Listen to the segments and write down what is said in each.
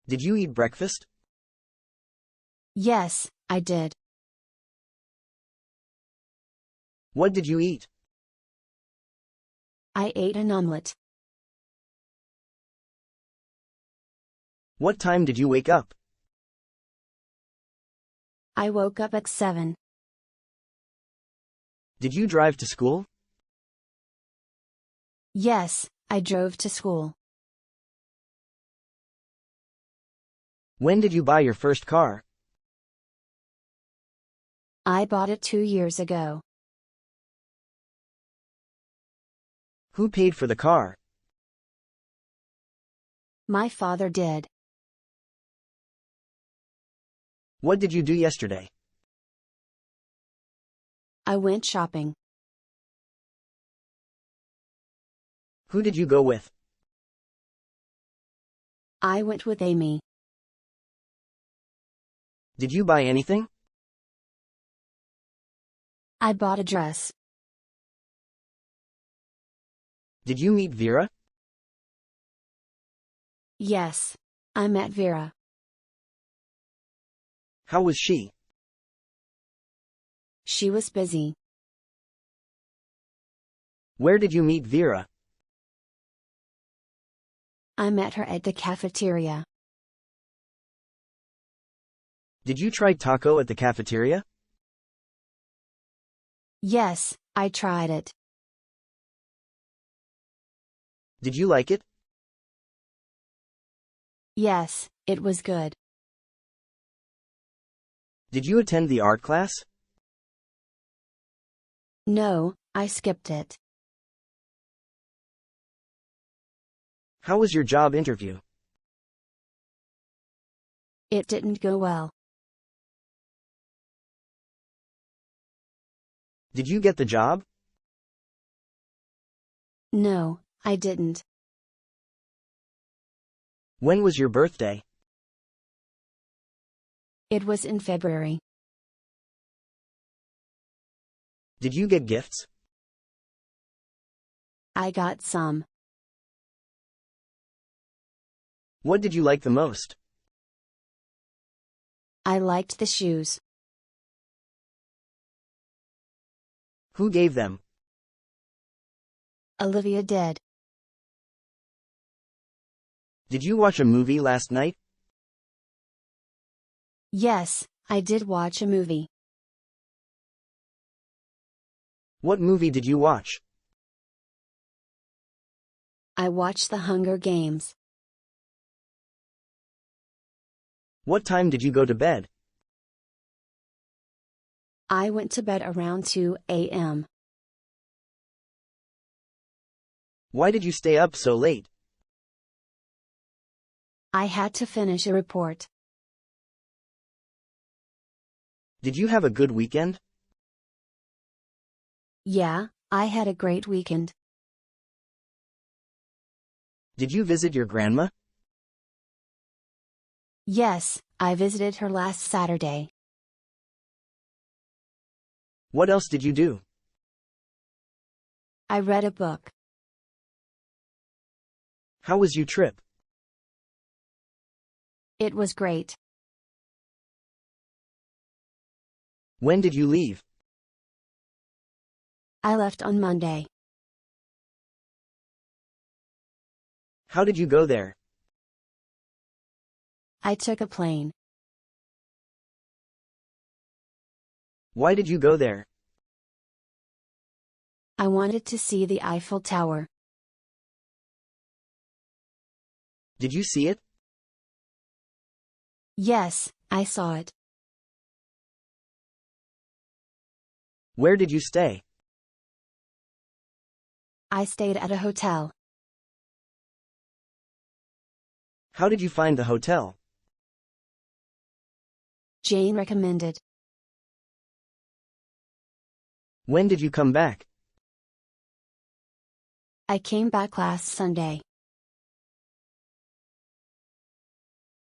Did you eat breakfast? Yes, I did. What did you eat? I ate an omelette. What time did you wake up? I woke up at 7. Did you drive to school? Yes, I drove to school. When did you buy your first car? I bought it 2 years ago. Who paid for the car? My father did. What did you do yesterday? I went shopping. Who did you go with? I went with Amy. Did you buy anything? I bought a dress. Did you meet Vera? Yes, I met Vera. How was she? She was busy. Where did you meet Vera? I met her at the cafeteria. Did you try taco at the cafeteria? Yes, I tried it. Did you like it? Yes, it was good. Did you attend the art class? No, I skipped it. How was your job interview? It didn't go well. Did you get the job? No, I didn't. When was your birthday? It was in February. Did you get gifts? I got some. What did you like the most? I liked the shoes. Who gave them? Olivia did. Did you watch a movie last night? Yes, I did watch a movie. What movie did you watch? I watched The Hunger Games. What time did you go to bed? I went to bed around 2 a.m. Why did you stay up so late? I had to finish a report. Did you have a good weekend? Yeah, I had a great weekend. Did you visit your grandma? Yes, I visited her last Saturday. What else did you do? I read a book. How was your trip? It was great. When did you leave? I left on Monday. How did you go there? I took a plane. Why did you go there? I wanted to see the Eiffel Tower. Did you see it? Yes, I saw it. Where did you stay? I stayed at a hotel. How did you find the hotel? Jane recommended. When did you come back? I came back last Sunday.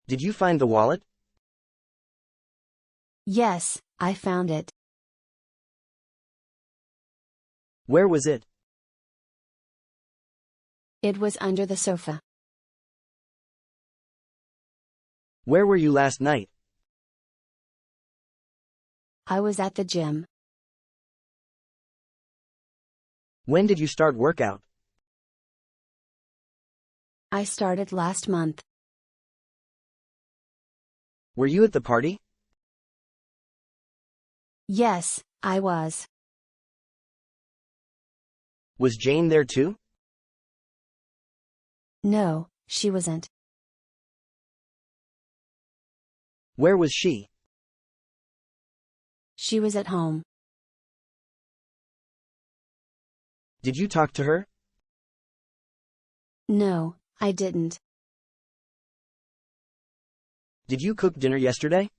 Did you find the wallet? Yes, I found it. Where was it? It was under the sofa. Where were you last night? I was at the gym. When did you start workout? I started last month. Were you at the party? Yes, I was. Was Jane there too? No, she wasn't. Where was she? She was at home. Did you talk to her? No, I didn't. Did you cook dinner yesterday?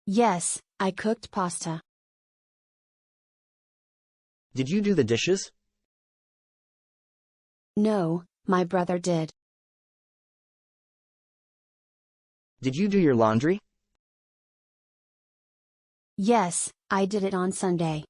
Yes, I cooked pasta. Did you do the dishes? No, my brother did. Did you do your laundry? Yes, I did it on Sunday.